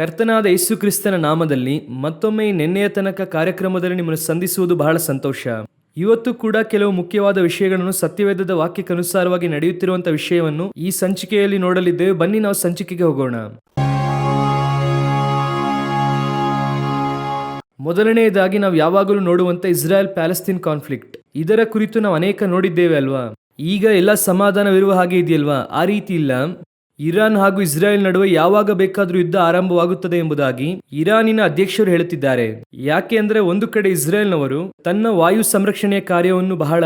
ಕರ್ತನಾದ ಯೇಸು ಕ್ರಿಸ್ತನ ನಾಮದಲ್ಲಿ ಮತ್ತೊಮ್ಮೆ ಈ ನೆನ್ನೆಯ ತನಕ ಕಾರ್ಯಕ್ರಮದಲ್ಲಿ ನಿಮ್ಮನ್ನು ಸಂಧಿಸುವುದು ಬಹಳ ಸಂತೋಷ. ಇವತ್ತು ಕೂಡ ಕೆಲವು ಮುಖ್ಯವಾದ ವಿಷಯಗಳನ್ನು ಸತ್ಯವೇದದ ವಾಕ್ಯಕ್ಕನುಸಾರವಾಗಿ ನಡೆಯುತ್ತಿರುವಂತಹ ವಿಷಯವನ್ನು ಈ ಸಂಚಿಕೆಯಲ್ಲಿ ನೋಡಲಿದ್ದೇವೆ. ಬನ್ನಿ ನಾವು ಸಂಚಿಕೆಗೆ ಹೋಗೋಣ. ಮೊದಲನೆಯದಾಗಿ ನಾವು ಯಾವಾಗಲೂ ನೋಡುವಂತ ಇಸ್ರಾಯೇಲ್ ಪ್ಯಾಲೆಸ್ತೈನ್ ಕಾನ್ಫ್ಲಿಕ್ಟ್, ಇದರ ಕುರಿತು ನಾವು ಅನೇಕ ನೋಡಿದ್ದೇವೆ ಅಲ್ವಾ. ಈಗ ಎಲ್ಲ ಸಮಾಧಾನವಿರುವ ಹಾಗೆ ಇದೆಯಲ್ವಾ? ಆ ರೀತಿ ಇಲ್ಲ. ಇರಾನ್ ಹಾಗೂ ಇಸ್ರಾಯೇಲ್ ನಡುವೆ ಯಾವಾಗ ಬೇಕಾದ್ರೂ ಯುದ್ಧ ಆರಂಭವಾಗುತ್ತದೆ ಎಂಬುದಾಗಿ ಇರಾನಿನ ಅಧ್ಯಕ್ಷರು ಹೇಳುತ್ತಿದ್ದಾರೆ. ಯಾಕೆ ಅಂದ್ರೆ ಒಂದು ಕಡೆ ಇಸ್ರಾಯೇಲ್ನವರು ತನ್ನ ವಾಯು ಸಂರಕ್ಷಣೆಯ ಕಾರ್ಯವನ್ನು ಬಹಳ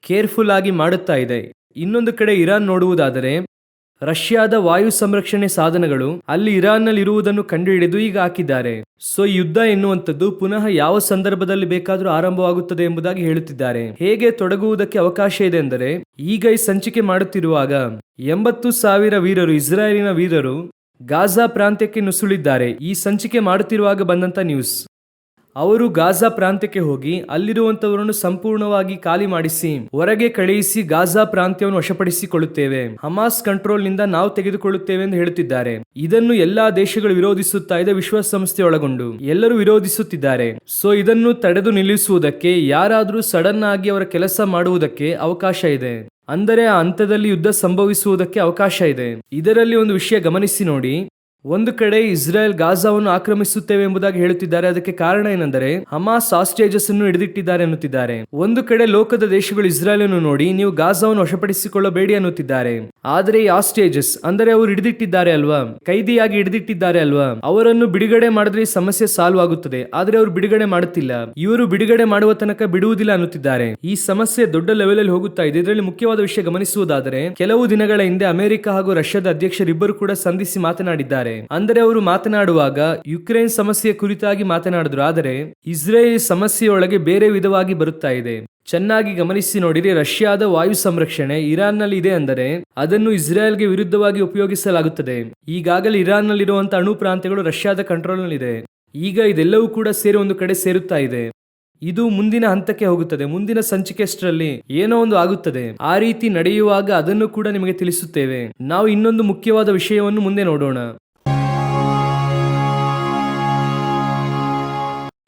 ಕೇರ್ಫುಲ್ ಆಗಿ ಮಾಡುತ್ತಾ ಇದೆ. ಇನ್ನೊಂದು ಕಡೆ ಇರಾನ್ ನೋಡುವುದಾದರೆ ರಷ್ಯಾದ ವಾಯು ಸಂರಕ್ಷಣೆ ಸಾಧನಗಳು ಅಲ್ಲಿ ಇರಾನ್ನಲ್ಲಿ ಇರುವುದನ್ನು ಕಂಡುಹಿಡಿದು ಈಗ ಹಾಕಿದ್ದಾರೆ. ಸೊ ಯುದ್ಧ ಎನ್ನುವಂಥದ್ದು ಪುನಃ ಯಾವ ಸಂದರ್ಭದಲ್ಲಿ ಬೇಕಾದರೂ ಆರಂಭವಾಗುತ್ತದೆ ಎಂಬುದಾಗಿ ಹೇಳುತ್ತಿದ್ದಾರೆ. ಹೇಗೆ ತೊಡಗುವುದಕ್ಕೆ ಅವಕಾಶ ಇದೆ ಎಂದರೆ, ಈಗ ಈ ಸಂಚಿಕೆ ಮಾಡುತ್ತಿರುವಾಗ 80,000 ವೀರರು, ಇಸ್ರಾಯೇಲಿನ ವೀರರು ಗಾಜಾ ಪ್ರಾಂತ್ಯಕ್ಕೆ ನುಸುಳಿದ್ದಾರೆ. ಈ ಸಂಚಿಕೆ ಮಾಡುತ್ತಿರುವಾಗ ಬಂದಂತ ನ್ಯೂಸ್. ಅವರು ಗಾಜಾ ಪ್ರಾಂತ್ಯಕ್ಕೆ ಹೋಗಿ ಅಲ್ಲಿರುವಂತವರನ್ನು ಸಂಪೂರ್ಣವಾಗಿ ಖಾಲಿ ಮಾಡಿಸಿ ಹೊರಗೆ ಕಳುಹಿಸಿ ಗಾಜಾ ಪ್ರಾಂತ್ಯವನ್ನು ವಶಪಡಿಸಿಕೊಳ್ಳುತ್ತೇವೆ, ಹಮಾಸ್ ಕಂಟ್ರೋಲ್ ನಿಂದ ನಾವು ತೆಗೆದುಕೊಳ್ಳುತ್ತೇವೆ ಎಂದು ಹೇಳುತ್ತಿದ್ದಾರೆ. ಇದನ್ನು ಎಲ್ಲಾ ದೇಶಗಳು ವಿರೋಧಿಸುತ್ತಾ ಇದೆ, ವಿಶ್ವಸಂಸ್ಥೆ ಒಳಗೊಂಡು ಎಲ್ಲರೂ ವಿರೋಧಿಸುತ್ತಿದ್ದಾರೆ. ಸೊ ಇದನ್ನು ತಡೆದು ನಿಲ್ಲಿಸುವುದಕ್ಕೆ ಯಾರಾದರೂ ಸಡನ್ ಆಗಿ ಅವರ ಕೆಲಸ ಮಾಡುವುದಕ್ಕೆ ಅವಕಾಶ ಇದೆ. ಅಂದರೆ ಆ ಹಂತದಲ್ಲಿ ಯುದ್ಧ ಸಂಭವಿಸುವುದಕ್ಕೆ ಅವಕಾಶ ಇದೆ. ಇದರಲ್ಲಿ ಒಂದು ವಿಷಯ ಗಮನಿಸಿ ನೋಡಿ. ಒಂದು ಕಡೆ ಇಸ್ರಾಯೇಲ್ ಗಾಜಾವನ್ನು ಆಕ್ರಮಿಸುತ್ತೇವೆ ಎಂಬುದಾಗಿ ಹೇಳುತ್ತಿದ್ದಾರೆ. ಅದಕ್ಕೆ ಕಾರಣ ಏನೆಂದರೆ ಹಮಾಸ್ ಹಾಸ್ಟೇಜಸ್ ಅನ್ನು ಹಿಡಿದಿಟ್ಟಿದ್ದಾರೆ ಎನ್ನುತ್ತಿದ್ದಾರೆ. ಒಂದು ಕಡೆ ಲೋಕದ ದೇಶಗಳು ಇಸ್ರಾಯೇಲ್ ಅನ್ನು ನೋಡಿ ನೀವು ಗಾಜಾವನ್ನು ವಶಪಡಿಸಿಕೊಳ್ಳಬೇಡಿ ಅನ್ನುತ್ತಿದ್ದಾರೆ. ಆದರೆ ಈ ಹಾಸ್ಟೇಜಸ್ ಅಂದರೆ ಅವರು ಹಿಡಿದಿಟ್ಟಿದ್ದಾರೆ ಅಲ್ವಾ, ಕೈದಿಯಾಗಿ ಹಿಡಿದಿಟ್ಟಿದ್ದಾರೆ ಅಲ್ವಾ, ಅವರನ್ನು ಬಿಡುಗಡೆ ಮಾಡಿದ್ರೆ ಈ ಸಮಸ್ಯೆ ಸಾಲ್ವ್ ಆಗುತ್ತದೆ. ಆದ್ರೆ ಅವರು ಬಿಡುಗಡೆ ಮಾಡುತ್ತಿಲ್ಲ. ಇವರು ಬಿಡುಗಡೆ ಮಾಡುವ ತನಕ ಬಿಡುವುದಿಲ್ಲ ಅನ್ನುತ್ತಿದ್ದಾರೆ. ಈ ಸಮಸ್ಯೆ ದೊಡ್ಡ ಲೆವೆಲ್ ಅಲ್ಲಿ ಹೋಗುತ್ತಾ ಇದೆ. ಇದರಲ್ಲಿ ಮುಖ್ಯವಾದ ವಿಷಯ ಗಮನಿಸುವುದಾದರೆ, ಕೆಲವು ದಿನಗಳ ಹಿಂದೆ ಅಮೆರಿಕ ಹಾಗೂ ರಷ್ಯಾದ ಅಧ್ಯಕ್ಷರಿಬ್ಬರು ಕೂಡ ಸಂಧಿಸಿ ಮಾತನಾಡಿದ್ದಾರೆ. ಅಂದರೆ ಅವರು ಮಾತನಾಡುವಾಗ ಯುಕ್ರೇನ್ ಸಮಸ್ಯೆಯ ಕುರಿತಾಗಿ ಮಾತನಾಡಿದ್ರು. ಆದರೆ ಇಸ್ರೇಲ್ ಸಮಸ್ಯೆಯೊಳಗೆ ಬೇರೆ ವಿಧವಾಗಿ ಬರುತ್ತಾ ಇದೆ. ಚೆನ್ನಾಗಿ ಗಮನಿಸಿ ನೋಡಿರಿ. ರಷ್ಯಾದ ವಾಯು ಸಂರಕ್ಷಣೆ ಇರಾನ್ ನಲ್ಲಿ ಇದೆ ಅಂದರೆ ಅದನ್ನು ಇಸ್ರೇಲ್ಗೆ ವಿರುದ್ಧವಾಗಿ ಉಪಯೋಗಿಸಲಾಗುತ್ತದೆ. ಈಗಾಗಲೇ ಇರಾನ್ ನಲ್ಲಿರುವಂತಹ ಅಣು ಪ್ರಾಂತ್ಯಗಳು ರಷ್ಯಾದ ಕಂಟ್ರೋಲ್ ನಲ್ಲಿದೆ. ಈಗ ಇದೆಲ್ಲವೂ ಕೂಡ ಸೇರಿ ಒಂದು ಕಡೆ ಸೇರುತ್ತಾ ಇದೆ. ಇದು ಮುಂದಿನ ಹಂತಕ್ಕೆ ಹೋಗುತ್ತದೆ. ಮುಂದಿನ ಸಂಚಿಕೆಷ್ಟರಲ್ಲಿ ಏನೋ ಒಂದು ಆಗುತ್ತದೆ. ಆ ರೀತಿ ನಡೆಯುವಾಗ ಅದನ್ನು ಕೂಡ ನಿಮಗೆ ತಿಳಿಸುತ್ತೇವೆ. ನಾವು ಇನ್ನೊಂದು ಮುಖ್ಯವಾದ ವಿಷಯವನ್ನು ಮುಂದೆ ನೋಡೋಣ.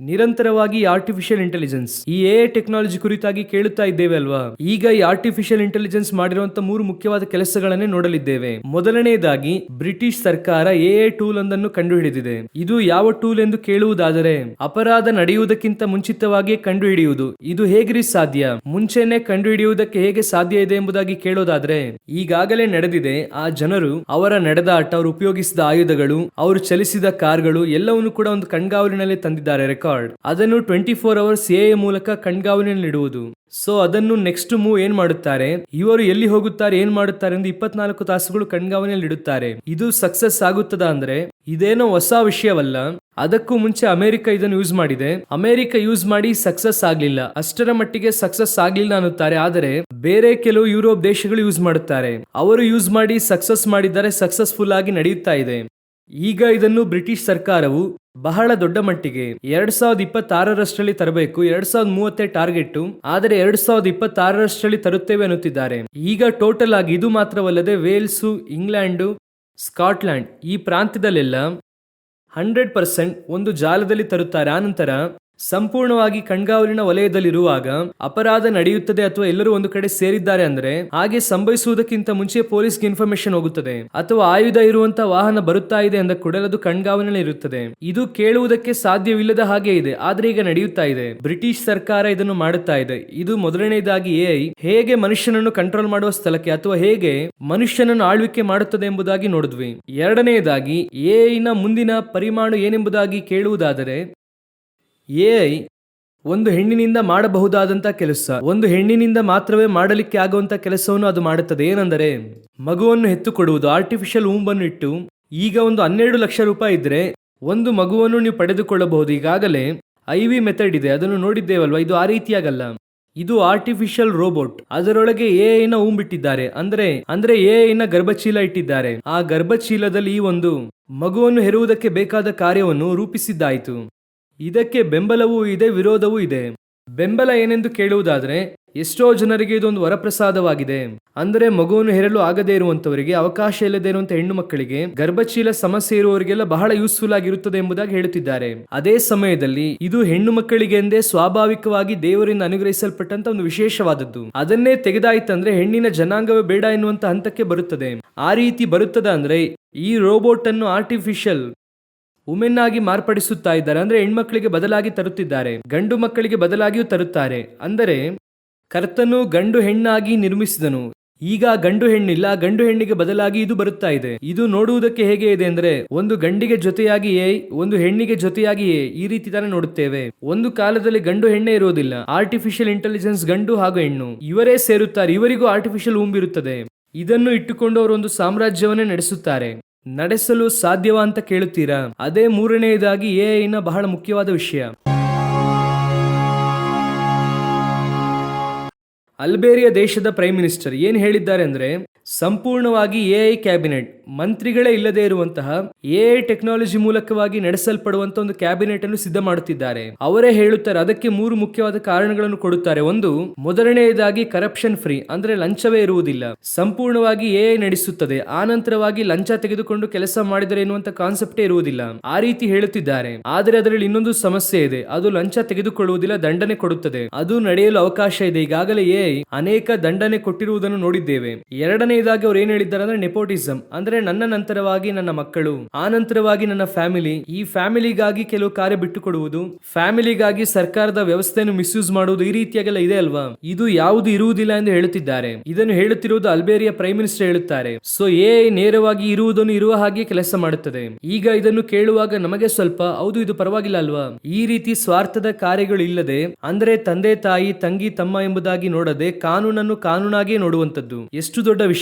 ನಿರಂತರವಾಗಿ ಆರ್ಟಿಫಿಷಿಯಲ್ ಇಂಟೆಲಿಜೆನ್ಸ್, ಈ ಎಐ ಟೆಕ್ನಾಲಜಿ ಕುರಿತಾಗಿ ಕೇಳುತ್ತಾ ಇದ್ದೇವೆ ಅಲ್ವಾ. ಈಗ ಈ ಆರ್ಟಿಫಿಷಿಯಲ್ ಇಂಟೆಲಿಜೆನ್ಸ್ ಮಾಡಿರುವಂತಹ 3 ಮುಖ್ಯವಾದ ಕೆಲಸಗಳನ್ನೇ ನೋಡಲಿದ್ದೇವೆ. ಮೊದಲನೆಯದಾಗಿ ಬ್ರಿಟಿಷ್ ಸರ್ಕಾರ ಎಐ ಟೂಲ್ ಒಂದನ್ನು ಕಂಡುಹಿಡಿದಿದೆ. ಇದು ಯಾವ ಟೂಲ್ ಎಂದು ಕೇಳುವುದಾದರೆ, ಅಪರಾಧ ನಡೆಯುವುದಕ್ಕಿಂತ ಮುಂಚಿತವಾಗಿ ಕಂಡುಹಿಡಿಯುವುದು. ಇದು ಹೇಗ್ರಿ ಸಾಧ್ಯ? ಮುಂಚೆನೆ ಕಂಡುಹಿಡಿಯುವುದಕ್ಕೆ ಹೇಗೆ ಸಾಧ್ಯ ಇದೆ ಎಂಬುದಾಗಿ ಕೇಳೋದಾದ್ರೆ, ಈಗಾಗಲೇ ನಡೆದಿದೆ. ಆ ಜನರು ಅವರ ನಡೆದಾಟ, ಅವರು ಉಪಯೋಗಿಸಿದ ಆಯುಧಗಳು, ಅವರು ಚಲಿಸಿದ ಕಾರ್ಗಳು ಎಲ್ಲವನ್ನು ಕೂಡ ಒಂದು ಕಣ್ಗಾವಲಿನಲ್ಲಿ ತಂದಿದ್ದಾರೆ. ರೆಕಾರ್ಡ್ ಅದನ್ನು 24 ಅವರ್ಸ್ ಎಐ ಮೂಲಕ ಕಣ್ಗಾವಲಿನಲ್ಲಿ ಇಡುವುದು. ಸೊ ಅದನ್ನು ನೆಕ್ಸ್ಟ್ ಮೂವ್ ಏನ್ ಮಾಡುತ್ತಾರೆ, ಇವರು ಎಲ್ಲಿ ಹೋಗುತ್ತಾರೆ, ಏನ್ ಮಾಡುತ್ತಾರೆ ಎಂದು 24 ತಾಸುಗಳು ಕಣ್ಗಾವಲಿನಲ್ಲಿ ಇಡುತ್ತಾರೆ. ಇದು ಸಕ್ಸಸ್ ಆಗುತ್ತದ ಅಂದ್ರೆ ಇದೇನೋ ಹೊಸ ವಿಷಯವಲ್ಲ. ಅದಕ್ಕೂ ಮುಂಚೆ ಅಮೆರಿಕ ಇದನ್ನು ಯೂಸ್ ಮಾಡಿದೆ. ಅಮೆರಿಕ ಯೂಸ್ ಮಾಡಿ ಸಕ್ಸಸ್ ಆಗ್ಲಿಲ್ಲ, ಅಷ್ಟರ ಮಟ್ಟಿಗೆ ಸಕ್ಸಸ್ ಆಗ್ಲಿಲ್ಲ ಅನ್ನುತ್ತಾರೆ. ಆದರೆ ಬೇರೆ ಕೆಲವು ಯುರೋಪ್ ದೇಶಗಳು ಯೂಸ್ ಮಾಡುತ್ತಾರೆ. ಅವರು ಯೂಸ್ ಮಾಡಿ ಸಕ್ಸಸ್ ಮಾಡಿದ್ದಾರೆ, ಸಕ್ಸಸ್ಫುಲ್ ಆಗಿ ನಡೆಯುತ್ತಾ ಇದೆ. ಈಗ ಇದನ್ನು ಬ್ರಿಟಿಷ್ ಸರ್ಕಾರವು ಬಹಳ ದೊಡ್ಡ ಮಟ್ಟಿಗೆ 2026 ತರಬೇಕು. 2030 ಟಾರ್ಗೆಟ್, ಆದರೆ 2026 ತರುತ್ತೇವೆ ಅನ್ನುತ್ತಿದ್ದಾರೆ. ಈಗ ಟೋಟಲ್ ಆಗಿ ಇದು ಮಾತ್ರವಲ್ಲದೆ ವೇಲ್ಸ್, ಇಂಗ್ಲೆಂಡ್, ಸ್ಕಾಟ್ಲ್ಯಾಂಡ್ ಈ ಪ್ರಾಂತ್ಯದಲ್ಲೆಲ್ಲ 100% ಒಂದು ಜಾಲದಲ್ಲಿ ತರುತ್ತಾರೆ. ಆನಂತರ ಸಂಪೂರ್ಣವಾಗಿ ಕಣ್ಗಾವಲಿನ ವಲಯದಲ್ಲಿರುವಾಗ ಅಪರಾಧ ನಡೆಯುತ್ತದೆ ಅಥವಾ ಎಲ್ಲರೂ ಒಂದು ಕಡೆ ಸೇರಿದ್ದಾರೆ ಅಂದ್ರೆ ಹಾಗೆ ಸಂಭವಿಸುವುದಕ್ಕಿಂತ ಮುಂಚೆ ಪೊಲೀಸ್ಗೆ ಇನ್ಫಾರ್ಮೇಶನ್ ಹೋಗುತ್ತದೆ, ಅಥವಾ ಆಯುಧ ಇರುವಂತಹ ವಾಹನ ಬರುತ್ತಾ ಇದೆ ಅಂದ ಕೂಡಲೇ ಅದು ಕಣ್ಗಾವಲಿನಲ್ಲಿ ಇರುತ್ತದೆ. ಇದು ಕೇಳುವುದಕ್ಕೆ ಸಾಧ್ಯವಿಲ್ಲದ ಹಾಗೆ ಇದೆ, ಆದ್ರೆ ಈಗ ನಡೆಯುತ್ತಾ ಇದೆ. ಬ್ರಿಟಿಷ್ ಸರ್ಕಾರ ಇದನ್ನು ಮಾಡುತ್ತಾ ಇದೆ. ಇದು ಮೊದಲನೇದಾಗಿ ಎಐ ಹೇಗೆ ಮನುಷ್ಯನನ್ನು ಕಂಟ್ರೋಲ್ ಮಾಡುವ ಸ್ಥಳಕ್ಕೆ ಅಥವಾ ಹೇಗೆ ಮನುಷ್ಯನನ್ನು ಆಳ್ವಿಕೆ ಮಾಡುತ್ತದೆ ಎಂಬುದಾಗಿ ನೋಡಿದ್ವಿ. ಎರಡನೆಯದಾಗಿ ಎಐ ನ ಮುಂದಿನ ಪರಿಮಾಣ ಏನೆಂಬುದಾಗಿ ಕೇಳುವುದಾದರೆ, ಎಐ ಒಂದು ಹೆಣ್ಣಿನಿಂದ ಮಾಡಬಹುದಾದಂತ ಕೆಲಸ, ಒಂದು ಹೆಣ್ಣಿನಿಂದ ಮಾತ್ರವೇ ಮಾಡಲಿಕ್ಕೆ ಆಗುವಂತ ಕೆಲಸವನ್ನು ಅದು ಮಾಡುತ್ತದೆ. ಏನೆಂದರೆ ಮಗುವನ್ನು ಹೆತ್ತುಕೊಡುವುದು. ಆರ್ಟಿಫಿಷಿಯಲ್ ವೂಂಬ್ ಅನ್ನು ಇಟ್ಟು ಈಗ ಒಂದು 12 ಲಕ್ಷ ರೂಪಾಯಿ ಇದ್ರೆ ಒಂದು ಮಗುವನ್ನು ನೀವು ಪಡೆದುಕೊಳ್ಳಬಹುದು. ಈಗಾಗಲೇ ಐವಿ ಮೆಥಡ್ ಇದೆ, ಅದನ್ನು ನೋಡಿದ್ದೇವಲ್ವಾ. ಇದು ಆ ರೀತಿಯಾಗಲ್ಲ, ಇದು ಆರ್ಟಿಫಿಷಿಯಲ್ ರೋಬೋಟ್. ಅದರೊಳಗೆ ಎಐ ನ ಬಿಟ್ಟಿದ್ದಾರೆ. ಅಂದ್ರೆ ಎಐ ನ ಗರ್ಭಚೀಲ ಇಟ್ಟಿದ್ದಾರೆ. ಆ ಗರ್ಭಚೀಲದಲ್ಲಿ ಈ ಒಂದು ಮಗುವನ್ನು ಹೆರುವುದಕ್ಕೆ ಬೇಕಾದ ಕಾರ್ಯವನ್ನು ರೂಪಿಸಿದ್ದಾಯಿತು. ಇದಕ್ಕೆ ಬೆಂಬಲವೂ ಇದೆ, ವಿರೋಧವೂ ಇದೆ. ಬೆಂಬಲ ಏನೆಂದು ಕೇಳುವುದಾದ್ರೆ, ಎಷ್ಟೋ ಜನರಿಗೆ ಇದೊಂದು ವರಪ್ರಸಾದವಾಗಿದೆ. ಅಂದರೆ ಮಗುವನ್ನು ಹೆರಲು ಆಗದೇ ಇರುವಂತವರಿಗೆ, ಅವಕಾಶ ಇಲ್ಲದೆ ಇರುವಂತಹ ಹೆಣ್ಣು ಮಕ್ಕಳಿಗೆ, ಗರ್ಭಚೀಲ ಸಮಸ್ಯೆ ಇರುವವರಿಗೆಲ್ಲ ಬಹಳ ಯೂಸ್ಫುಲ್ ಆಗಿರುತ್ತದೆ ಎಂಬುದಾಗಿ ಹೇಳುತ್ತಿದ್ದಾರೆ. ಅದೇ ಸಮಯದಲ್ಲಿ ಇದು ಹೆಣ್ಣು ಮಕ್ಕಳಿಗೆ ಎಂದೇ ಸ್ವಾಭಾವಿಕವಾಗಿ ದೇವರಿಂದ ಅನುಗ್ರಹಿಸಲ್ಪಟ್ಟಂತ ಒಂದು ವಿಶೇಷವಾದದ್ದು. ಅದನ್ನೇ ತೆಗೆದಾಯ್ತಂದ್ರೆ ಹೆಣ್ಣಿನ ಜನಾಂಗವೇ ಬೇಡ ಎನ್ನುವಂತ ಹಂತಕ್ಕೆ ಬರುತ್ತದೆ. ಆ ರೀತಿ ಬರುತ್ತದೆ ಅಂದ್ರೆ ಈ ರೋಬೋಟ್ ಅನ್ನು ಆರ್ಟಿಫಿಷಿಯಲ್ ವುಮೆನ್ ಆಗಿ ಮಾರ್ಪಡಿಸುತ್ತಾ ಇದ್ದಾರೆ. ಅಂದ್ರೆ ಹೆಣ್ಮಕ್ಳಿಗೆ ಬದಲಾಗಿ ತರುತ್ತಿದ್ದಾರೆ, ಗಂಡು ಮಕ್ಕಳಿಗೆ ಬದಲಾಗಿಯೂ ತರುತ್ತಾರೆ. ಅಂದರೆ ಕರ್ತನು ಗಂಡು ಹೆಣ್ಣಾಗಿ ನಿರ್ಮಿಸಿದನು, ಈಗ ಗಂಡು ಹೆಣ್ಣಿಲ್ಲ, ಗಂಡು ಹೆಣ್ಣಿಗೆ ಬದಲಾಗಿ ಇದು ಬರುತ್ತಾ ಇದೆ. ಇದು ನೋಡುವುದಕ್ಕೆ ಹೇಗೆ ಇದೆ ಅಂದ್ರೆ, ಒಂದು ಗಂಡಿಗೆ ಜೊತೆಯಾಗಿ ಒಂದು ಹೆಣ್ಣಿಗೆ ಜೊತೆಯಾಗಿ ಈ ರೀತಿ ತಾನೇ ನೋಡುತ್ತೇವೆ. ಒಂದು ಕಾಲದಲ್ಲಿ ಗಂಡು ಹೆಣ್ಣೆ ಇರುವುದಿಲ್ಲ, ಆರ್ಟಿಫಿಷಿಯಲ್ ಇಂಟೆಲಿಜೆನ್ಸ್ ಗಂಡು ಹಾಗೂ ಹೆಣ್ಣು ಇವರೇ ಸೇರುತ್ತಾರೆ, ಇವರಿಗೂ ಆರ್ಟಿಫಿಷಿಯಲ್ ಇರುತ್ತದೆ. ಇದನ್ನು ಇಟ್ಟುಕೊಂಡು ಅವರು ಒಂದು ಸಾಮ್ರಾಜ್ಯವನ್ನೇ ನಡೆಸುತ್ತಾರೆ. ನಡೆಸಲು ಸಾಧ್ಯವಾ ಅಂತ ಕೇಳುತ್ತೀರಾ? ಅದೇ ಮೂರನೆಯದಾಗಿ ಎಐನ ಬಹಳ ಮುಖ್ಯವಾದ ವಿಷಯ. ಅಲ್ಬೇರಿಯಾ ದೇಶದ ಪ್ರೈಮ್ ಮಿನಿಸ್ಟರ್ ಏನ್ ಹೇಳಿದ್ದಾರೆ ಅಂದ್ರೆ, ಸಂಪೂರ್ಣವಾಗಿ ಎಐ ಕ್ಯಾಬಿನೆಟ್, ಮಂತ್ರಿಗಳೇ ಇಲ್ಲದೆ ಇರುವಂತಹ ಎಐ ಟೆಕ್ನಾಲಜಿ ಮೂಲಕವಾಗಿ ನಡೆಸಲ್ಪಡುವಂತ ಒಂದು ಕ್ಯಾಬಿನೆಟ್ ಅನ್ನು ಸಿದ್ಧ ಮಾಡುತ್ತಿದ್ದಾರೆ. ಅವರೇ ಹೇಳುತ್ತಾರೆ, ಅದಕ್ಕೆ 3 ಮುಖ್ಯವಾದ ಕಾರಣಗಳನ್ನು ಕೊಡುತ್ತಾರೆ. ಮೊದಲನೆಯದಾಗಿ ಕರಪ್ಷನ್ ಫ್ರೀ, ಅಂದ್ರೆ ಲಂಚವೇ ಇರುವುದಿಲ್ಲ, ಸಂಪೂರ್ಣವಾಗಿ ಎಐ ನಡೆಸುತ್ತದೆ. ಆನಂತರವಾಗಿ ಲಂಚ ತೆಗೆದುಕೊಂಡು ಕೆಲಸ ಮಾಡಿದರೆ ಎನ್ನುವಂತ ಕಾನ್ಸೆಪ್ಟೇ ಇರುವುದಿಲ್ಲ, ಆ ರೀತಿ ಹೇಳುತ್ತಿದ್ದಾರೆ. ಆದರೆ ಅದರಲ್ಲಿ ಇನ್ನೊಂದು ಸಮಸ್ಯೆ ಇದೆ, ಅದು ಲಂಚ ತೆಗೆದುಕೊಳ್ಳುವುದಿಲ್ಲ, ದಂಡನೆ ಕೊಡುತ್ತದೆ. ಅದು ನಡೆಯಲು ಅವಕಾಶ ಇದೆ. ಈಗಾಗಲೇ ಎಐ ಅನೇಕ ದಂಡನೆ ಕೊಟ್ಟಿರುವುದನ್ನು ನೋಡಿದ್ದೇವೆ. ಎರಡನೆಯದಾಗಿ ಅವ್ರು ಏನ್ ಹೇಳಿದ್ದಾರೆ ಅಂದ್ರೆ ನೆಪೋಟಿಸಂ, ಅಂದ್ರೆ ನನ್ನ ನಂತರವಾಗಿ ನನ್ನ ಮಕ್ಕಳು, ಆ ನಂತರವಾಗಿ ನನ್ನ ಫ್ಯಾಮಿಲಿ, ಈ ಫ್ಯಾಮಿಲಿಗಾಗಿ ಕೆಲವು ಕಾರ್ಯ ಬಿಟ್ಟುಕೊಡುವುದು, ಫ್ಯಾಮಿಲಿಗಾಗಿ ಸರ್ಕಾರದ ವ್ಯವಸ್ಥೆಯನ್ನು ಮಿಸ್ಯೂಸ್ ಮಾಡುವುದು, ಈ ರೀತಿಯಾಗೆಲ್ಲ ಇದೆ ಅಲ್ವಾ. ಇದು ಯಾವುದು ಇರುವುದಿಲ್ಲ ಎಂದು ಹೇಳುತ್ತಿದ್ದಾರೆ. ಇದನ್ನು ಹೇಳುತ್ತಿರುವುದು ಅಲ್ಬೇರಿಯಾ ಪ್ರೈಮ್ ಮಿನಿಸ್ಟರ್ ಹೇಳುತ್ತಾರೆ. ಸೊ ಎಐ ನೇರವಾಗಿ ಇರುವುದನ್ನು ಇರುವ ಹಾಗೆ ಕೆಲಸ ಮಾಡುತ್ತದೆ. ಈಗ ಇದನ್ನು ಕೇಳುವಾಗ ನಮಗೆ ಸ್ವಲ್ಪ ಹೌದು ಇದು ಪರವಾಗಿಲ್ಲ ಅಲ್ವಾ, ಈ ರೀತಿ ಸ್ವಾರ್ಥದ ಕಾರ್ಯಗಳು ಇಲ್ಲದೆ, ಅಂದ್ರೆ ತಂದೆ ತಾಯಿ ತಂಗಿ ತಮ್ಮ ಎಂಬುದಾಗಿ ನೋಡದೆ ಕಾನೂನನ್ನು ಕಾನೂನಾಗಿ ನೋಡುವಂತದ್ದು ಎಷ್ಟು ದೊಡ್ಡ ವಿಷಯ.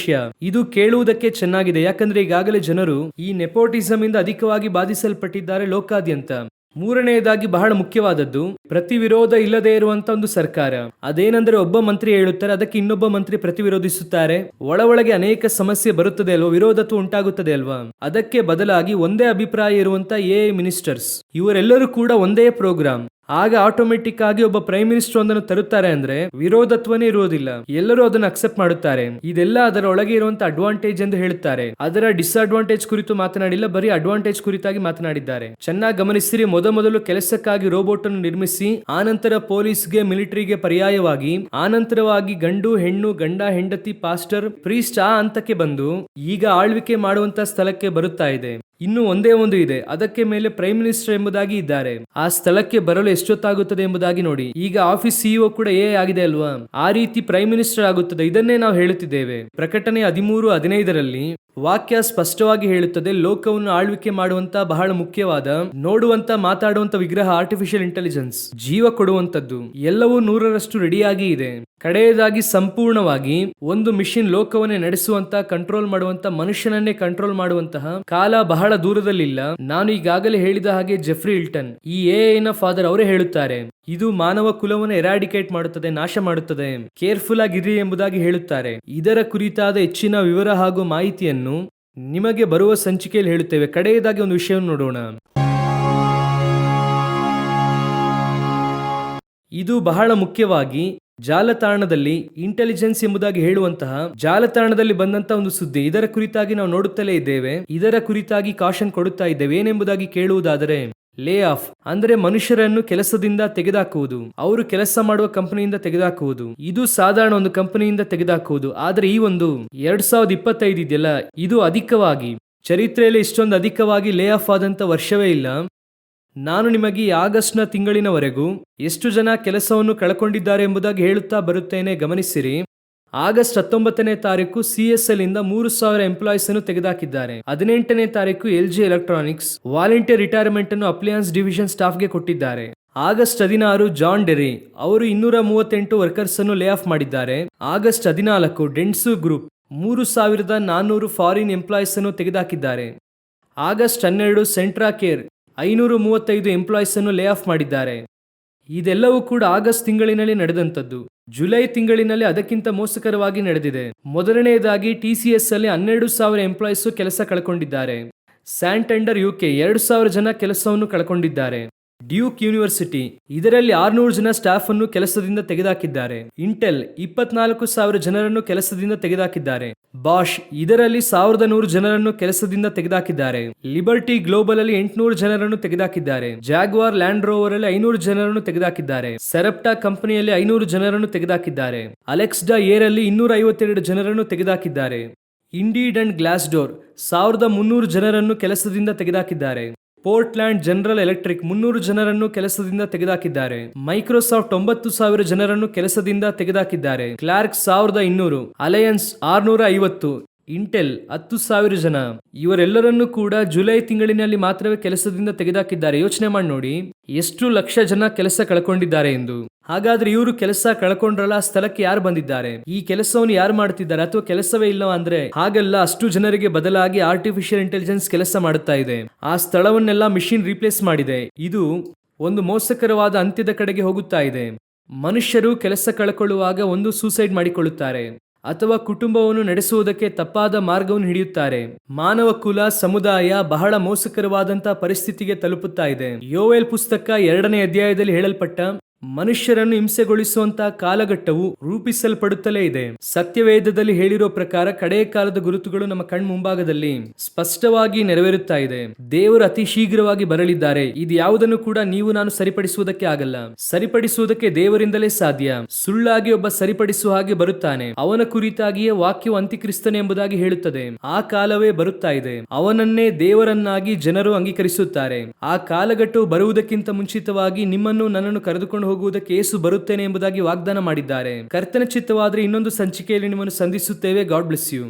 ಇದು ಕೇಳುವುದಕ್ಕೆ ಚೆನ್ನಾಗಿದೆ, ಯಾಕಂದ್ರೆ ಈಗಾಗಲೇ ಜನರು ಈ ನೆಪೋಟಿಸಂ ಇಂದ ಅಧಿಕವಾಗಿ ಬಾಧಿಸಲ್ಪಟ್ಟಿದ್ದಾರೆ ಲೋಕಾದ್ಯಂತ. ಮೂರನೆಯದಾಗಿ ಬಹಳ ಮುಖ್ಯವಾದದ್ದು, ಪ್ರತಿ ವಿರೋಧ ಇಲ್ಲದೆ ಇರುವಂತ ಒಂದು ಸರ್ಕಾರ. ಅದೇನೆಂದರೆ ಒಬ್ಬ ಮಂತ್ರಿ ಹೇಳುತ್ತಾರೆ, ಅದಕ್ಕೆ ಇನ್ನೊಬ್ಬ ಮಂತ್ರಿ ಪ್ರತಿ ವಿರೋಧಿಸುತ್ತಾರೆ, ಒಳಗೆ ಅನೇಕ ಸಮಸ್ಯೆ ಬರುತ್ತದೆ ಅಲ್ವಾ, ವಿರೋಧತ್ವ ಉಂಟಾಗುತ್ತದೆ ಅಲ್ವಾ. ಅದಕ್ಕೆ ಬದಲಾಗಿ ಒಂದೇ ಅಭಿಪ್ರಾಯ ಇರುವಂತ ಎಐ ಮಿನಿಸ್ಟರ್ಸ್, ಇವರೆಲ್ಲರೂ ಕೂಡ ಒಂದೇ ಪ್ರೋಗ್ರಾಮ್. ಆಗ ಆಟೋಮೆಟಿಕ್ ಆಗಿ ಒಬ್ಬ ಪ್ರೈಮ್ ಮಿನಿಸ್ಟರ್ ಒಂದನ್ನು ತರುತ್ತಾರೆ ಅಂದ್ರೆ ವಿರೋಧತ್ವನೇ ಇರುವುದಿಲ್ಲ, ಎಲ್ಲರೂ ಅದನ್ನು ಅಕ್ಸೆಪ್ಟ್ ಮಾಡುತ್ತಾರೆ. ಇದೆಲ್ಲ ಅದರ ಒಳಗೆ ಇರುವಂತ ಅಡ್ವಾಂಟೇಜ್ ಎಂದು ಹೇಳುತ್ತಾರೆ. ಅದರ ಡಿಸ್ಅಡ್ವಾಂಟೇಜ್ ಕುರಿತು ಮಾತನಾಡಿಲ್ಲ, ಬರೀ ಅಡ್ವಾಂಟೇಜ್ ಕುರಿತಾಗಿ ಮಾತನಾಡಿದ್ದಾರೆ. ಚೆನ್ನಾಗಿ ಗಮನಿಸಿರಿ, ಮೊದಲು ಕೆಲಸಕ್ಕಾಗಿ ರೋಬೋಟ್ ಅನ್ನು ನಿರ್ಮಿಸಿ, ಆನಂತರ ಪೊಲೀಸ್ಗೆ ಮಿಲಿಟರಿಗೆ ಪರ್ಯಾಯವಾಗಿ, ಆನಂತರವಾಗಿ ಗಂಡು ಹೆಣ್ಣು, ಗಂಡ ಹೆಂಡತಿ, ಪಾಸ್ಟರ್, ಪ್ರೀಸ್ಟ್ ಆ ಹಂತಕ್ಕೆ ಬಂದು ಈಗ ಆಳ್ವಿಕೆ ಮಾಡುವಂತ ಸ್ಥಳಕ್ಕೆ ಬರುತ್ತಾ ಇದೆ. ಇನ್ನು ಒಂದೇ ಒಂದು ಇದೆ, ಅದಕ್ಕೆ ಮೇಲೆ ಪ್ರೈಮ್ ಮಿನಿಸ್ಟರ್ ಎಂಬುದಾಗಿ ಇದ್ದಾರೆ. ಆ ಸ್ಥಳಕ್ಕೆ ಬರಲು ಎಷ್ಟೊತ್ತಾಗುತ್ತದೆ ಎಂಬುದಾಗಿ ನೋಡಿ. ಈಗ ಆಫೀಸ್ ಸಿಇಒ ಕೂಡ ಆಗಿದೆ ಅಲ್ವಾ, ಆ ರೀತಿ ಪ್ರೈಮ್ ಮಿನಿಸ್ಟರ್ ಆಗುತ್ತದೆ. ಇದನ್ನೇ ನಾವು ಹೇಳುತ್ತಿದ್ದೇವೆ. ಪ್ರಕಟಣೆ 13:15 ವಾಕ್ಯ ಸ್ಪಷ್ಟವಾಗಿ ಹೇಳುತ್ತದೆ, ಲೋಕವನ್ನು ಆಳ್ವಿಕೆ ಮಾಡುವಂತ ಬಹಳ ಮುಖ್ಯವಾದ, ನೋಡುವಂತ ಮಾತಾಡುವಂತ ವಿಗ್ರಹ ಆರ್ಟಿಫಿಷಿಯಲ್ ಇಂಟೆಲಿಜೆನ್ಸ್, ಜೀವ ಕೊಡುವಂತದ್ದು, ಎಲ್ಲವೂ 100% ರೆಡಿಯಾಗಿ ಇದೆ. ಕಡೆಯದಾಗಿ ಸಂಪೂರ್ಣವಾಗಿ ಒಂದು ಮಿಷಿನ್ ಲೋಕವನ್ನೇ ನಡೆಸುವಂತ, ಕಂಟ್ರೋಲ್ ಮಾಡುವಂತ, ಮನುಷ್ಯನನ್ನೇ ಕಂಟ್ರೋಲ್ ಮಾಡುವಂತಹ ಕಾಲ ಬಹಳ ದೂರದಲ್ಲಿಲ್ಲ. ನಾನು ಈಗಾಗಲೇ ಹೇಳಿದ ಹಾಗೆ ಜೆಫ್ರಿ ಹಿಲ್ಟನ್, ಈ ಎಐನ ಫಾದರ್, ಅವರೇ ಹೇಳುತ್ತಾರೆ, ಇದು ಮಾನವ ಕುಲವನ್ನು ಎರಾಡಿಕೇಟ್ ಮಾಡುತ್ತದೆ, ನಾಶ ಮಾಡುತ್ತದೆ, ಕೇರ್ಫುಲ್ ಆಗಿರಿ ಎಂಬುದಾಗಿ ಹೇಳುತ್ತಾರೆ. ಇದರ ಕುರಿತಾದ ಹೆಚ್ಚಿನ ವಿವರ ಹಾಗೂ ಮಾಹಿತಿಯನ್ನು ನಿಮಗೆ ಬರುವ ಸಂಚಿಕೆಯಲ್ಲಿ ಹೇಳುತ್ತೇವೆ. ಕಡೆಯದಾಗಿ ಒಂದು ವಿಷಯವನ್ನು ನೋಡೋಣ. ಇದು ಬಹಳ ಮುಖ್ಯವಾಗಿ ಜಾಲತಾಣದಲ್ಲಿ ಇಂಟೆಲಿಜೆನ್ಸ್ ಎಂಬುದಾಗಿ ಹೇಳುವಂತಹ ಜಾಲತಾಣದಲ್ಲಿ ಬಂದಂತಹ ಒಂದು ಸುದ್ದಿ. ಇದರ ಕುರಿತಾಗಿ ನಾವು ನೋಡುತ್ತಲೇ ಇದ್ದೇವೆ, ಇದರ ಕುರಿತಾಗಿ ಕಾಷನ್ ಕೊಡುತ್ತಾ ಇದ್ದೇವೆ. ಏನೆಂಬುದಾಗಿ ಕೇಳುವುದಾದರೆ, ಲೇ ಆಫ್ ಅಂದ್ರೆ ಮನುಷ್ಯರನ್ನು ಕೆಲಸದಿಂದ ತೆಗೆದುಹಾಕುವುದು, ಅವರು ಕೆಲಸ ಮಾಡುವ ಕಂಪನಿಯಿಂದ ತೆಗೆದುಹಾಕುವುದು. ಇದು ಸಾಧಾರಣ ಒಂದು ಕಂಪನಿಯಿಂದ ತೆಗೆದುಹಾಕುವುದು. ಆದ್ರೆ ಈ ಒಂದು 2025 ಇದೆಯಲ್ಲ, ಇದು ಅಧಿಕವಾಗಿ, ಚರಿತ್ರೆಯಲ್ಲಿ ಇಷ್ಟೊಂದು ಅಧಿಕವಾಗಿ ಲೇ ಆಫ್ ಆದಂತ ವರ್ಷವೇ ಇಲ್ಲ. ನಾನು ನಿಮಗೆ ಆಗಸ್ಟ್ನ ತಿಂಗಳಿನವರೆಗೂ ಎಷ್ಟು ಜನ ಕೆಲಸವನ್ನು ಕಳ್ಕೊಂಡಿದ್ದಾರೆ ಎಂಬುದಾಗಿ ಹೇಳುತ್ತಾ ಬರುತ್ತೇನೆ. ಗಮನಿಸಿರಿ, ಆಗಸ್ಟ್ 19ನೇ ತಾರೀಕು CSL ಇಂದ 3000 ಎಂಪ್ಲಾಯೀಸ್ ಅನ್ನು ತೆಗೆದುಹಾಕಿದ್ದಾರೆ. 18ನೇ ತಾರೀಕು LG ಎಲೆಕ್ಟ್ರಾನಿಕ್ಸ್ ವಾಲಂಟಿಯರ್ ರಿಟೈರ್ಮೆಂಟ್ ಅನ್ನು ಅಪ್ಲಯನ್ಸ್ ಡಿವಿಷನ್ ಸ್ಟಾಫ್ಗೆ ಕೊಟ್ಟಿದ್ದಾರೆ. ಆಗಸ್ಟ್ 16 ಜಾನ್ ಡೆರಿ ಅವರು 238 ವರ್ಕರ್ಸ್ ಅನ್ನು ಲೇ ಆಫ್ ಮಾಡಿದ್ದಾರೆ. August 14 dense group 3400 foreign employees ಅನ್ನು ತೆಗೆದುಹಾಕಿದ್ದಾರೆ. ಆಗಸ್ಟ್ 12 ಸೆಂಟ್ರಾ ಕೇರ್ 535 ಎಂಪ್ಲಾಯೀಸ್ ಅನ್ನು ಲೇ ಆಫ್ ಮಾಡಿದ್ದಾರೆ. ಇದೆಲ್ಲವೂ ಕೂಡ ಆಗಸ್ಟ್ ತಿಂಗಳಿನಲ್ಲಿ ನಡೆದಂತದ್ದು. ಜುಲೈ ತಿಂಗಳಿನಲ್ಲಿ ಅದಕ್ಕಿಂತ ಮೋಸಕರವಾಗಿ ನಡೆದಿದೆ. ಮೊದಲನೆಯದಾಗಿ TCS ಅಲ್ಲಿ 12,000 ಎಂಪ್ಲಾಯೀಸ್ ಕೆಲಸ ಕಳ್ಕೊಂಡಿದ್ದಾರೆ. ಸ್ಯಾಂಟೆಂಡರ್ UK 2,000 ಜನ ಕೆಲಸವನ್ನು ಕಳ್ಕೊಂಡಿದ್ದಾರೆ. ಡ್ಯೂಕ್ ಯೂನಿವರ್ಸಿಟಿ, ಇದರಲ್ಲಿ 600 ಜನ ಸ್ಟಾಫ್ ಅನ್ನು ಕೆಲಸದಿಂದ ತೆಗೆದುಹಾಕಿದ್ದಾರೆ. ಇಂಟೆಲ್ 24,000 ಜನರನ್ನು ಕೆಲಸದಿಂದ ತೆಗೆದುಹಾಕಿದ್ದಾರೆ. ಬಾಷ್, ಇದರಲ್ಲಿ 1,100 ಜನರನ್ನು ಕೆಲಸದಿಂದ ತೆಗೆದುಹಾಕಿದ್ದಾರೆ. ಲಿಬರ್ಟಿ ಗ್ಲೋಬಲ್ ಅಲ್ಲಿ 800 ಜನರನ್ನು ತೆಗೆದುಹಾಕಿದ್ದಾರೆ. ಜಾಗ್ವಾರ್ ಲ್ಯಾಂಡ್ ರೋವರ್ ಅಲ್ಲಿ 500 ಜನರನ್ನು ತೆಗೆದುಹಾಕಿದ್ದಾರೆ. ಸೆರಪ್ಟಾ ಕಂಪನಿಯಲ್ಲಿ 500 ಜನರನ್ನು ತೆಗೆದುಹಾಕಿದ್ದಾರೆ. ಅಲೆಕ್ಸ್ಡಾ ಏರ್ ಅಲ್ಲಿ 252 ಜನರನ್ನು ತೆಗೆದುಹಾಕಿದ್ದಾರೆ. ಇಂಡೀಡ್ ಅಂಡ್ ಗ್ಲಾಸ್ ಡೋರ್ 1,300 ಜನರನ್ನು ಕೆಲಸದಿಂದ ತೆಗೆದುಹಾಕಿದ್ದಾರೆ. ಪೋರ್ಟ್ಲ್ಯಾಂಡ್ ಜನರಲ್ ಎಲೆಕ್ಟ್ರಿಕ್ 300 ಜನರನ್ನು ಕೆಲಸದಿಂದ ತೆಗೆದುಹಾಕಿದ್ದಾರೆ. ಮೈಕ್ರೋಸಾಫ್ಟ್ 9,000 ಜನರನ್ನು ಕೆಲಸದಿಂದ ತೆಗೆದುಹಾಕಿದ್ದಾರೆ. ಕ್ಲಾರ್ಕ್ 1,200, ಅಲಯನ್ಸ್ 650, ಇಂಟೆಲ್ 10,000 ಜನ. ಇವರೆಲ್ಲರನ್ನೂ ಕೂಡ ಜುಲೈ ತಿಂಗಳಿನಲ್ಲಿ ಮಾತ್ರವೇ ಕೆಲಸದಿಂದ ತೆಗೆದುಹಾಕಿದ್ದಾರೆ. ಯೋಚನೆ ಮಾಡಿ ನೋಡಿ, ಎಷ್ಟು ಲಕ್ಷ ಜನ ಕೆಲಸ ಕಳ್ಕೊಂಡಿದ್ದಾರೆ ಎಂದು. ಹಾಗಾದ್ರೆ ಇವರು ಕೆಲಸ ಕಳ್ಕೊಂಡ್ರಲ್ಲ, ಆ ಸ್ಥಳಕ್ಕೆ ಯಾರು ಬಂದಿದ್ದಾರೆ? ಈ ಕೆಲಸವನ್ನು ಯಾರು ಮಾಡ್ತಿದ್ದಾರೆ? ಅಥವಾ ಕೆಲಸವೇ ಇಲ್ಲವಾ ಅಂದ್ರೆ ಹಾಗಲ್ಲ, ಅಷ್ಟು ಜನರಿಗೆ ಬದಲಾಗಿ ಆರ್ಟಿಫಿಷಿಯಲ್ ಇಂಟೆಲಿಜೆನ್ಸ್ ಕೆಲಸ ಮಾಡುತ್ತಾ ಇದೆ. ಆ ಸ್ಥಳವನ್ನೆಲ್ಲ ಮಿಷಿನ್ ರೀಪ್ಲೇಸ್ ಮಾಡಿದೆ. ಇದು ಒಂದು ಮೋಸಕರವಾದ ಅಂತ್ಯದ ಕಡೆಗೆ ಹೋಗುತ್ತಾ ಇದೆ. ಮನುಷ್ಯರು ಕೆಲಸ ಕಳ್ಕೊಳ್ಳುವಾಗ ಒಂದು ಸೂಸೈಡ್ ಮಾಡಿಕೊಳ್ಳುತ್ತಾರೆ ಅಥವಾ ಕುಟುಂಬವನ್ನು ನಡೆಸುವುದಕ್ಕೆ ತಪ್ಪಾದ ಮಾರ್ಗವನ್ನು ಹಿಡಿಯುತ್ತಾರೆ. ಮಾನವ ಕುಲ, ಸಮುದಾಯ ಬಹಳ ಮೋಸಕರವಾದಂತಹ ಪರಿಸ್ಥಿತಿಗೆ ತಲುಪುತ್ತಾ ಇದೆ. ಯೋವೇಲ್ ಪುಸ್ತಕ 2ನೇ ಅಧ್ಯಾಯದಲ್ಲಿ ಹೇಳಲ್ಪಟ್ಟ ಮನುಷ್ಯರನ್ನು ಹಿಂಸೆಗೊಳಿಸುವಂತಹ ಕಾಲಘಟ್ಟವು ರೂಪಿಸಲ್ಪಡುತ್ತಲೇ ಇದೆ. ಸತ್ಯವೇದದಲ್ಲಿ ಹೇಳಿರೋ ಪ್ರಕಾರ ಕಡೆಯ ಕಾಲದ ಗುರುತುಗಳು ನಮ್ಮ ಮುಂಭಾಗದಲ್ಲಿ ಸ್ಪಷ್ಟವಾಗಿ ನೆರವೇರುತ್ತಾ ಇದೆ. ದೇವರು ಅತಿ ಶೀಘ್ರವಾಗಿ ಬರಲಿದ್ದಾರೆ. ಇದು ಯಾವುದನ್ನು ಕೂಡ ನೀವು ನಾನು ಸರಿಪಡಿಸುವುದಕ್ಕೆ ಆಗಲ್ಲ. ಸರಿಪಡಿಸುವುದಕ್ಕೆ ದೇವರಿಂದಲೇ ಸಾಧ್ಯ. ಸುಳ್ಳಾಗಿ ಒಬ್ಬ ಸರಿಪಡಿಸುವ ಹಾಗೆ ಬರುತ್ತಾನೆ. ಅವನ ಕುರಿತಾಗಿಯೇ ವಾಕ್ಯವು ಅಂತ್ಯಕ್ರಿಸ್ತನೇ ಎಂಬುದಾಗಿ ಹೇಳುತ್ತದೆ. ಆ ಕಾಲವೇ ಬರುತ್ತಾ ಇದೆ. ಅವನನ್ನೇ ದೇವರನ್ನಾಗಿ ಜನರು ಅಂಗೀಕರಿಸುತ್ತಾರೆ. ಆ ಕಾಲಘಟ್ಟವು ಬರುವುದಕ್ಕಿಂತ ಮುಂಚಿತವಾಗಿ ನಿಮ್ಮನ್ನು ನನ್ನನ್ನು ಕರೆದುಕೊಂಡು ಹೋಗುವುದಕ್ಕೆ ಯೇಸು ಬರುತ್ತೇನೆ ಎಂಬುದಾಗಿ ವಾಗ್ದಾನ ಮಾಡಿದ್ದಾರೆ. ಕರ್ತನ ಚಿತ್ತವಾದರೆ ಇನ್ನೊಂದು ಸಂಚಿಕೆಯಲ್ಲಿ ನಿಮ್ಮನ್ನು ಸಂಧಿಸುತ್ತೇವೆ. God bless you.